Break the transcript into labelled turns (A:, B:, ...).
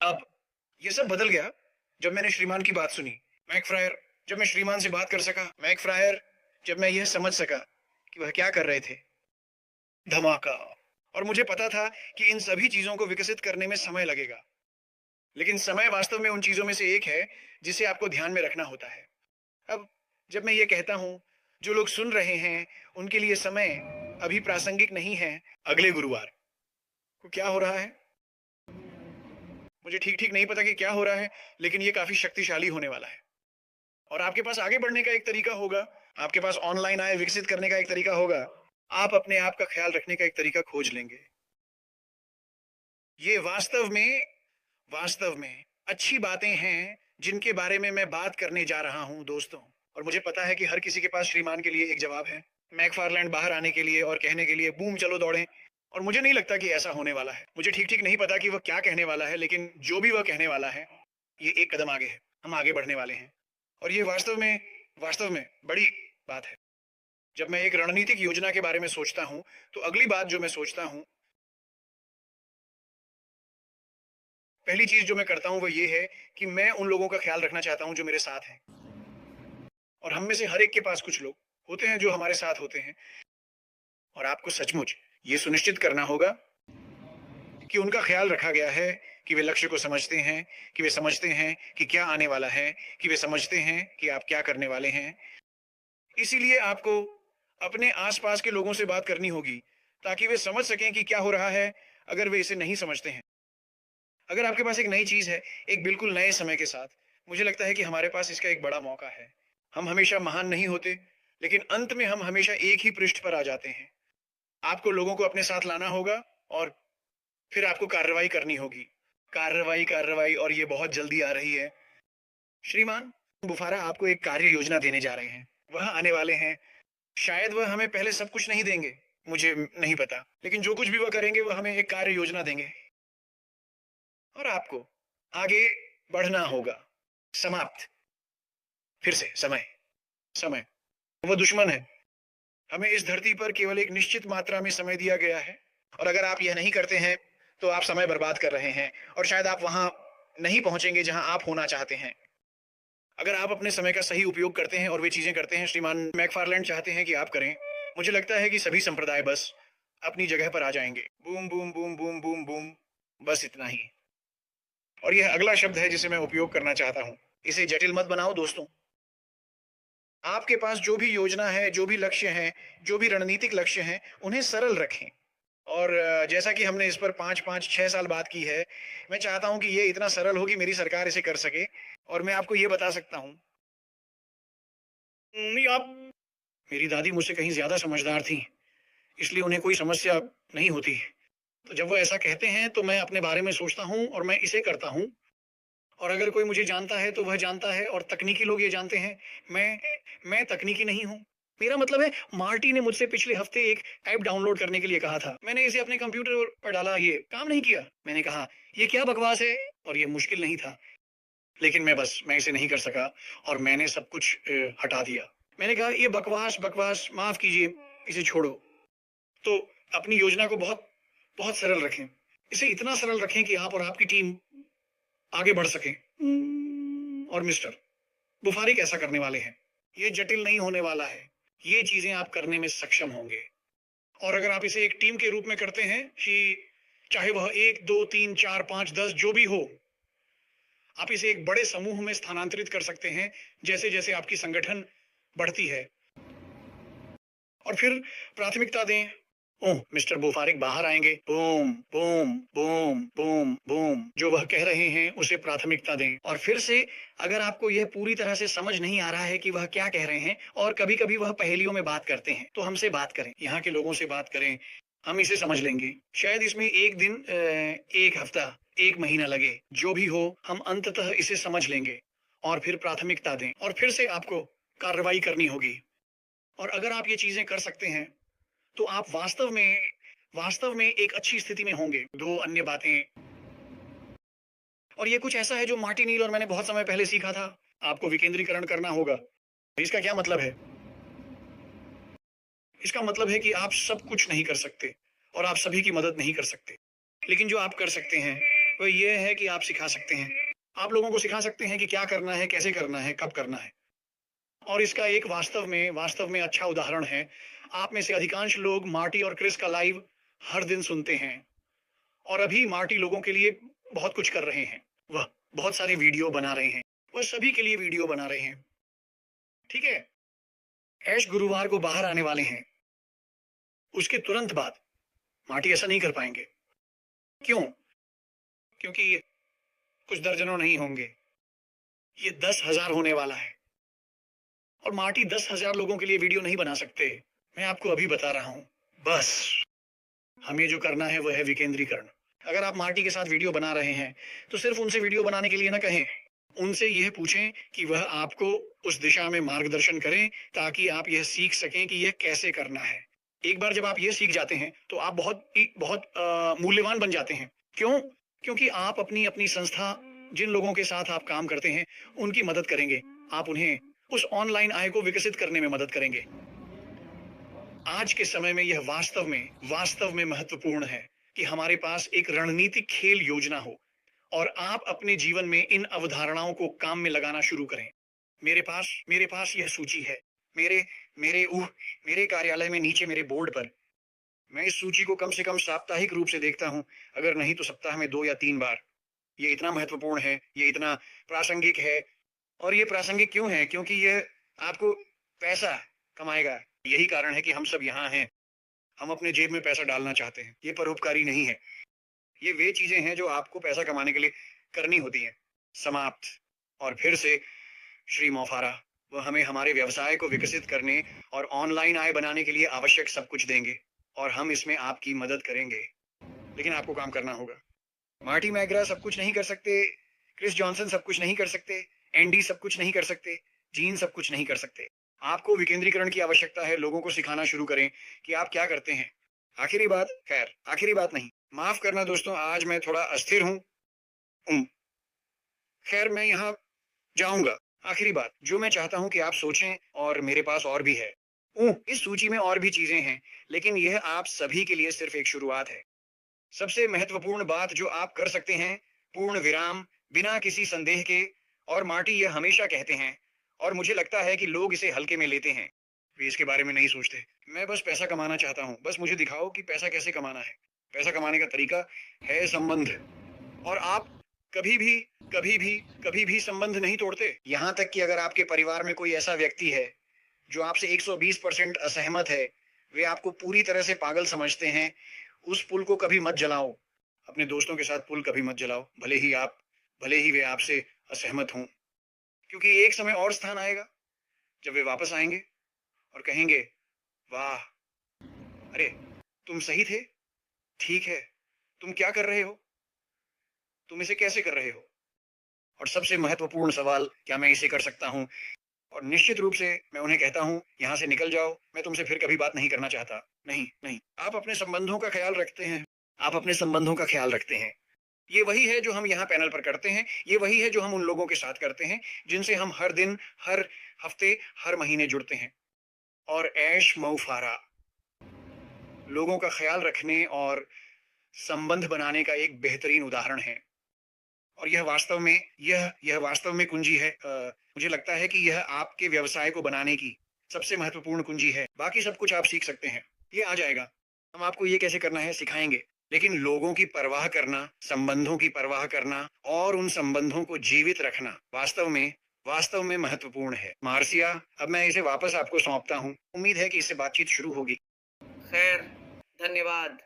A: अब ये सब बदल गया जब मैंने श्रीमान की बात सुनी। मैकफ्रायर जब मैं श्रीमान से बात कर सका, मैकफ्रायर जब मैं यह समझ सका कि वह क्या कर रहे थे। धमाका। और मुझे पता था कि इन सभी चीज़ों को विकसित करने में समय लगेगा। लेकिन समय वास्तव में उन चीज़ों में से एक है जिसे आपको ध्यान में रखना होता है। अब जब मैं ये कहता हूँ, जो लोग सुन रहे हैं, उनके लिए समय अभी प्रासंगिक नहीं है। अगले गुरुवार को क्या हो रहा है? मुझे ठीक-ठीक नहीं पता कि क्या हो रहा है, लेकिन ये काफ़ी शक्तिशाली होने वाला है। और आपके पास आगे बढ़ने का एक तरीका होगा, आपके पास ऑनलाइन आय विकसित करने का एक तरीका होगा, आप अपने आप का ख़्याल रखने का एक तरीका खोज लेंगे। ये वास्तव में अच्छी बातें हैं, जिनके बारे में मैं बात करने जा रहा हूँ दोस्तों। और मुझे पता है कि हर किसी के पास श्रीमान के लिए एक जवाब है। मैकफ़ारलैंड बाहर आने के लिए और कहने के लिए बूम चलो दौड़ें। और मुझे नहीं लगता कि ऐसा होने वाला है। मुझे ठीक-ठीक नहीं पता कि वह क्या कहने वाला है, लेकिन जो भी वह कहने वाला है, ये एक कदम आगे है। हम आगे बढ़ने वाले हैं। और ये वास्तव में बड़ी बात है। जब मैं एक रणनीतिक योजना के बारे में सोचता हूँ, तो अगली बात जो मैं सोचता हूँ, पहली चीज़ जो मैं करता हूँ वो ये है कि मैं उन लोगों का ख़्याल रखना चाहता हूँ जो मेरे साथ हैं। और हम में से हर एक के पास कुछ लोग होते हैं जो हमारे साथ होते हैं। और आपको सचमुच ये सुनिश्चित करना होगा कि उनका ख़्याल रखा गया है, कि वे लक्ष्य को समझते हैं, कि वे समझते हैं कि क्या आने वाला है, कि वे समझते हैं कि आप क्या करने वाले हैं। इसीलिए आपको अपने आस-पास के लोगों से बात करनी होगी, ताकि वे समझ सकें कि क्या हो रहा है, अगर वे इसे नहीं समझते हैं। अगर आपके पास एक नई चीज़ है, एक बिल्कुल नए समय के साथ, मुझे लगता है कि हमारे पास इसका एक बड़ा मौका है। हम हमेशा महान नहीं होते, लेकिन अंत में हम हमेशा एक ही पृष्ठ पर आ जाते हैं। आपको लोगों को अपने साथ लाना होगा और फिर आपको कार्रवाई करनी होगी। कार्रवाई, कार्रवाई और ये बहुत जल्दी आ रही है। श्रीमान बुफारा आपको एक कार्य योजना देने जा रहे हैं। वह आने वाले हैं। शायद वह हमें पहले सब कुछ नहीं देंगे, मुझे नहीं पता। लेकिन जो कुछ भी वह करेंगे, वह हमें एक कार्य योजना देंगे और आपको आगे बढ़ना होगा। समाप्त। फिर से समय, समय। वह दुश्मन है। हमें इस धरती पर केवल एक निश्चित मात्रा में समय दिया गया है और अगर आप यह नहीं करते हैं, तो आप समय बर्बाद कर रहे हैं और शायद आप वहाँ नहीं पहुँचेंगे जहाँ आप होना चाहते हैं। अगर आप अपने समय का सही उपयोग करते हैं और वे चीज़ें करते हैं श्रीमान मैकफ़ारलैंड चाहते हैं कि आप करें, मुझे लगता है कि सभी संप्रदाय बस अपनी जगह पर आ जाएँगे। Boom, boom, boom, boom, boom, boom, बस इतना ही। और यह अगला शब्द है जिसे मैं उपयोग करना चाहता हूँ। इसे जटिल मत बनाओ दोस्तों। आपके पास जो भी योजना है, जो भी लक्ष्य हैं, जो भी रणनीतिक लक्ष्य हैं, उन्हें सरल रखें। और जैसा कि हमने इस पर 5-5, 6 साल बात की है, मैं चाहता हूँ कि ये इतना सरल हो कि मेरी सरकार इसे कर सके और मैं आपको ये बता सकता हूँ। नहीं आप मेरी दादी मुझसे कहीं ज़्यादा समझदार थीं, इसलिए उन्हें कोई समस्या नहीं होती। तो जब वो ऐसा कहते हैं, तो मैं अपने बारे में सोचता हूँ और मैं इसे करता हूँ। और अगर कोई मुझे जानता है, तो वह जानता है और तकनीकी लोग ये जानते हैं, मैं मैं तकनीकी नहीं हूँ। मेरा मतलब है मार्टी ने मुझसे पिछले हफ्ते एक ऐप डाउनलोड करने के लिए कहा था। मैंने इसे अपने कंप्यूटर पर डाला, ये काम नहीं किया। मैंने कहा, "ये क्या बकवास है?" और ये मुश्किल नहीं था, लेकिन मैं इसे नहीं कर सका और मैंने सब कुछ हटा दिया। मैंने कहा, "ये बकवास, बकवास, माफ़ कीजिए, इसे छोड़ो।" तो अपनी योजना को बहुत बहुत सरल रखें। इसे इतना सरल रखें कि आप और आपकी टीम आगे बढ़ सकें। और मिस्टर बुफारिक ऐसा करने वाले हैं। ये जटिल नहीं होने वाला है। ये चीज़ें आप करने में सक्षम होंगे। और अगर आप इसे एक टीम के रूप में करते हैं कि चाहे वह 1, 2, 3, 4, 5, 10 जो भी हो, आप इसे एक बड़े समूह में स्थानांतरित कर सकते हैं, जैसे-जैसे आपकी संगठन बढ़ती है। और फिर प्राथमिकता दें। ओह! मिस्टर बुफारिक बाहर आएँगे। Boom, boom, boom, boom, boom. जो वह कह रहे हैं, उसे प्राथमिकता दें। और फिर से अगर आपको यह पूरी तरह से समझ नहीं आ रहा है कि वह क्या कह रहे हैं और कभी-कभी वह पहेलियों में बात करते हैं, तो हमसे बात करें, यहाँ के लोगों से बात करें, हम इसे समझ लेंगे। शायद इसमें 1 दिन 1 हफ्ता, 1 महीना लगे, जो भी हो, हम अंततः इसे समझ लेंगे और फिर प्राथमिकता दें और फिर से आपको कार्रवाई करनी होगी। और अगर आप ये चीज़ें कर सकते हैं, तो आप वास्तव में एक अच्छी स्थिति में होंगे। 2 अन्य बातें और ये कुछ ऐसा है जो मार्टिन नील और मैंने बहुत समय पहले सीखा था। आपको विकेंद्रीकरण करना होगा। इसका क्या मतलब है? इसका मतलब है कि आप सब कुछ नहीं कर सकते और आप सभी की मदद नहीं कर सकते। लेकिन जो आप कर सकते हैं, वह ये है कि आप सिखा सकते हैं। आप लोगों को सिखा सकते हैं कि क्या करना है, कैसे करना है, कब करना है। और इसका एक वास्तव में अच्छा उदाहरण है। आप में से अधिकांश लोग मार्टी और क्रिस का लाइव हर दिन सुनते हैं और अभी मार्टी लोगों के लिए बहुत कुछ कर रहे हैं। वह बहुत सारे वीडियो बना रहे हैं। वह सभी के लिए वीडियो बना रहे हैं। ठीक है? ऐश गुरुवार को बाहर आने वाले हैं। उसके तुरंत बाद मार्टी ऐसा नहीं कर पाएँगे। क्यों? क्योंकि कुछ दर्जनों नहीं होंगे। ये 10,000 होने वाला है और मार्टी 10,000 लोगों के लिए वीडियो नहीं बना सकते। मैं आपको अभी बता रहा हूँ। बस हमें जो करना है वह है विकेंद्रीकरण। अगर आप मार्टी के साथ वीडियो बना रहे हैं, तो सिर्फ़ उनसे वीडियो बनाने के लिए ना कहें। उनसे यह पूछें कि वह आपको उस दिशा में मार्गदर्शन करें ताकि आप यह सीख सकें कि यह कैसे करना है। एक बार जब आप ये सीख जाते हैं, तो आप बहुत मूल्यवान बन जाते हैं। क्यों? क्योंकि आप अपनी संस्था जिन लोगों के साथ आप काम करते हैं, उनकी मदद करेंगे। आप उन्हें उस ऑनलाइन आय को विकसित करने में मदद करेंगे। आज के समय में यह वास्तव में महत्वपूर्ण है कि हमारे पास एक रणनीतिक खेल योजना हो और आप अपने जीवन में इन अवधारणाओं को काम में लगाना शुरू करें। मेरे पास यह सूची है। मेरे मेरे उह मेरे कार्यालय में नीचे मेरे बोर्ड पर मैं इस सूची को कम से कम साप्ताहिक रूप से देखता हूँ, अगर नहीं तो सप्ताह में 2 या 3 बार। ये इतना महत्वपूर्ण है, ये इतना प्रासंगिक है और ये प्रासंगिक क्यों है? क्योंकि ये आपको पैसा कमाएगा। यही कारण है कि हम सब यहाँ हैं। हम अपने जेब में पैसा डालना चाहते हैं। ये परोपकारी नहीं है। ये वे चीज़ें हैं जो आपको पैसा कमाने के लिए करनी होती हैं। समाप्त। और फिर से श्री मोफारा, वो हमें हमारे व्यवसाय को विकसित करने और ऑनलाइन आय बनाने के लिए आवश्यक सब कुछ देंगे और हम इसमें आपकी मदद करेंगे। लेकिन आपको काम करना होगा। मार्टी मैग्रा सब कुछ नहीं कर सकते, क्रिस जॉनसन सब कुछ नहीं कर सकते, एंडी सब कुछ नहीं कर सकते, जीन सब कुछ नहीं कर सकते। आपको विकेंद्रीकरण की आवश्यकता है। लोगों को सिखाना शुरू करें कि आप क्या करते हैं। आखिरी बात नहीं, माफ करना दोस्तों, आज मैं थोड़ा अस्थिर हूँ। खैर मैं यहाँ जाऊंगा। आखिरी बात जो मैं चाहता हूँ कि आप सोचें, और मेरे पास और भी है। इस सूची में और भी चीजें हैं, लेकिन यह आप सभी के लिए सिर्फ एक शुरुआत है। सबसे महत्वपूर्ण बात जो आप कर सकते हैं, पूर्ण विराम, बिना किसी संदेह के, और मार्टी यह हमेशा कहते हैं और मुझे लगता है कि लोग इसे हल्के में लेते हैं। वे इसके बारे में नहीं सोचते। मैं बस पैसा कमाना चाहता हूँ। बस मुझे दिखाओ कि पैसा कैसे कमाना है। पैसा कमाने का तरीका है संबंध। और आप कभी भी कभी भी कभी भी संबंध नहीं तोड़ते। यहाँ तक कि अगर आपके परिवार में कोई ऐसा व्यक्ति है जो आपसे 120% असहमत है, वे आपको पूरी तरह से पागल समझते हैं, उस पुल को कभी मत जलाओ। अपने दोस्तों के साथ पुल कभी मत जलाओ, भले ही वे आपसे असहमत हों। क्योंकि एक समय और स्थान आएगा जब वे वापस आएंगे और कहेंगे, वाह, अरे तुम सही थे, ठीक है, तुम क्या कर रहे हो, तुम इसे कैसे कर रहे हो। और सबसे महत्वपूर्ण सवाल, क्या मैं इसे कर सकता हूँ। और निश्चित रूप से मैं उन्हें कहता हूँ, यहाँ से निकल जाओ, मैं तुमसे फिर कभी बात नहीं करना चाहता। नहीं नहीं, आप अपने संबंधों का ख्याल रखते हैं। आप अपने संबंधों का ख्याल रखते हैं। ये वही है जो हम यहाँ पैनल पर करते हैं। ये वही है जो हम उन लोगों के साथ करते हैं जिनसे हम हर दिन, हर हफ्ते, हर महीने जुड़ते हैं। और ऐश मऊफारा लोगों का ख्याल रखने और संबंध बनाने का एक बेहतरीन उदाहरण है। और यह वास्तव में कुंजी है। मुझे लगता है कि यह आपके व्यवसाय को बनाने की सबसे महत्वपूर्ण कुंजी है। बाकी सब कुछ आप सीख सकते हैं। ये आ जाएगा। हम आपको ये कैसे करना है सिखाएंगे। लेकिन लोगों की परवाह करना, संबंधों की परवाह करना और उन संबंधों को जीवित रखना वास्तव में महत्वपूर्ण है। मार्सिया, अब मैं इसे वापस आपको सौंपता हूँ। उम्मीद है कि इससे बातचीत शुरू होगी।
B: खैर, धन्यवाद।